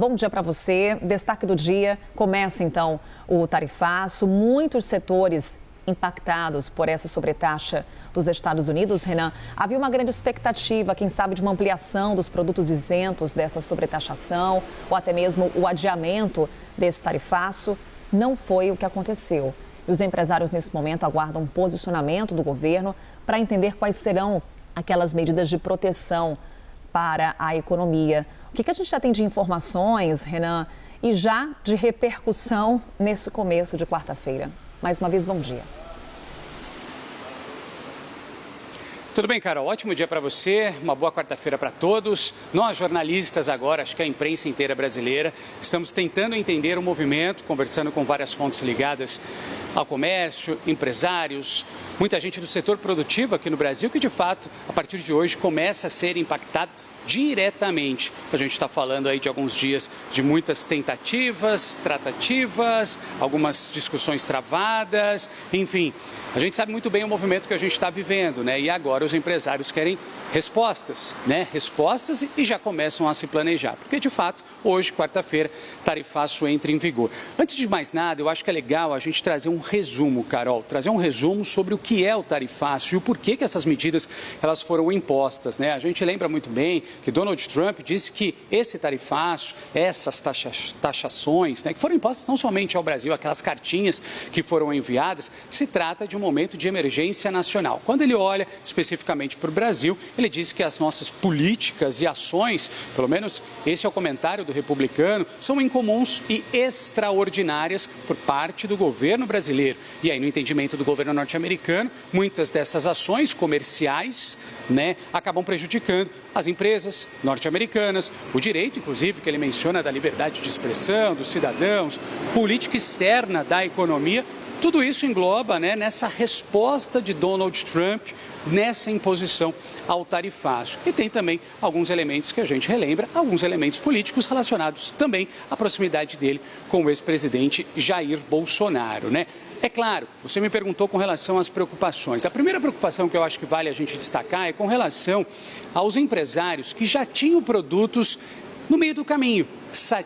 Bom dia para você. Destaque do dia, começa então o tarifaço. Muitos setores impactados por essa sobretaxa dos Estados Unidos, Renan. Havia uma grande expectativa, quem sabe, de uma ampliação dos produtos isentos dessa sobretaxação ou até mesmo o adiamento desse tarifaço. Não foi o que aconteceu. E os empresários, nesse momento, aguardam um posicionamento do governo para entender quais serão aquelas medidas de proteção para a economia. O que a gente já tem de informações, Renan, e já de repercussão nesse começo de quarta-feira? Mais uma vez, bom dia. Tudo bem, Carol? Ótimo dia para você, uma boa quarta-feira para todos. Nós, jornalistas agora, acho que a imprensa inteira brasileira, estamos tentando entender o movimento, conversando com várias fontes ligadas ao comércio, empresários, muita gente do setor produtivo aqui no Brasil que, de fato, a partir de hoje começa a ser impactado diretamente. A gente está falando aí de alguns dias de muitas tentativas, tratativas, algumas discussões travadas, enfim. A gente sabe muito bem o movimento que a gente está vivendo, né? E agora os empresários querem respostas, né? Respostas e já começam a se planejar. Porque, de fato, hoje, quarta-feira, tarifaço entra em vigor. Antes de mais nada, eu acho que é legal a gente trazer um resumo, Carol, trazer um resumo sobre o que é o tarifaço e o porquê que essas medidas elas foram impostas, né? A gente lembra muito bem que Donald Trump disse que esse tarifaço, essas taxações, né, que foram impostas não somente ao Brasil, aquelas cartinhas que foram enviadas, se trata de um momento de emergência nacional. Quando ele olha especificamente para o Brasil, ele disse que as nossas políticas e ações, pelo menos esse é o comentário do republicano, são incomuns e extraordinárias por parte do governo brasileiro. E aí, no entendimento do governo norte-americano, muitas dessas ações comerciais, né, acabam prejudicando as empresas norte-americanas, o direito, inclusive, que ele menciona da liberdade de expressão dos cidadãos, política externa da economia. Tudo isso engloba, né, nessa resposta de Donald Trump, nessa imposição ao tarifaço. E tem também alguns elementos que a gente relembra, alguns elementos políticos relacionados também à proximidade dele com o ex-presidente Jair Bolsonaro, né? É claro, você me perguntou com relação às preocupações. A primeira preocupação que eu acho que vale a gente destacar é com relação aos empresários que já tinham produtos no meio do caminho,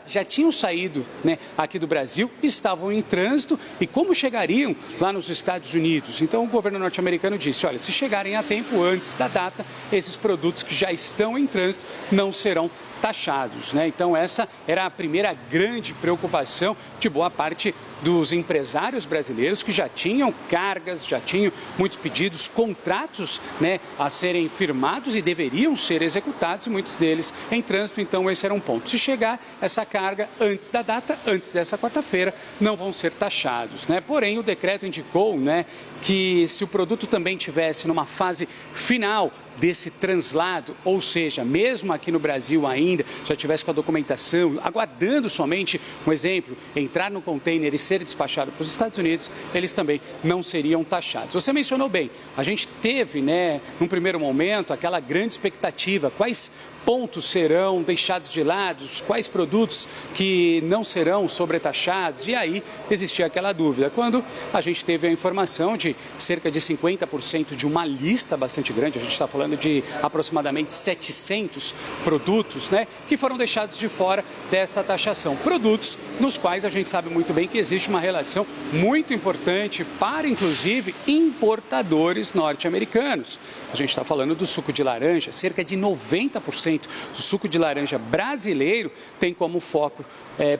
já tinham saído, né, aqui do Brasil, estavam em trânsito e como chegariam lá nos Estados Unidos. Então o governo norte-americano disse, olha, se chegarem a tempo antes da data, esses produtos que já estão em trânsito não serão taxados, né? Então essa era a primeira grande preocupação de boa parte dos empresários brasileiros que já tinham cargas, já tinham muitos pedidos, contratos, né, a serem firmados e deveriam ser executados, muitos deles em trânsito. Então esse era um ponto. Se chegar essa carga antes da data, antes dessa quarta-feira, não vão ser taxados, né? Porém, o decreto indicou, né, que se o produto também tivesse numa fase final desse translado, ou seja, mesmo aqui no Brasil ainda, já tivesse com a documentação, aguardando somente, um exemplo, entrar no container e ser despachado para os Estados Unidos, eles também não seriam taxados. Você mencionou bem, a gente teve, né, num primeiro momento, aquela grande expectativa, quais pontos serão deixados de lado, quais produtos que não serão sobretaxados, e aí existia aquela dúvida. Quando a gente teve a informação de cerca de 50% de uma lista bastante grande, a gente está falando de aproximadamente 700 produtos, né, que foram deixados de fora dessa taxação. Produtos nos quais a gente sabe muito bem que existe uma relação muito importante para, inclusive, importadores norte-americanos. A gente está falando do suco de laranja, cerca de 90% do suco de laranja brasileiro tem como foco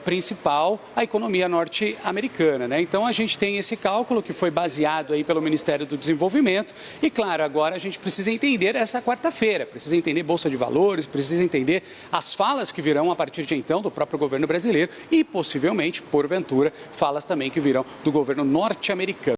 principal a economia norte-americana, né? Então a gente tem esse cálculo que foi baseado aí pelo Ministério do Desenvolvimento e, claro, agora a gente precisa entender essa quarta-feira, precisa entender Bolsa de Valores, precisa entender as falas que virão a partir de então do próprio governo brasileiro e possivelmente, porventura, falas também que virão do governo norte-americano.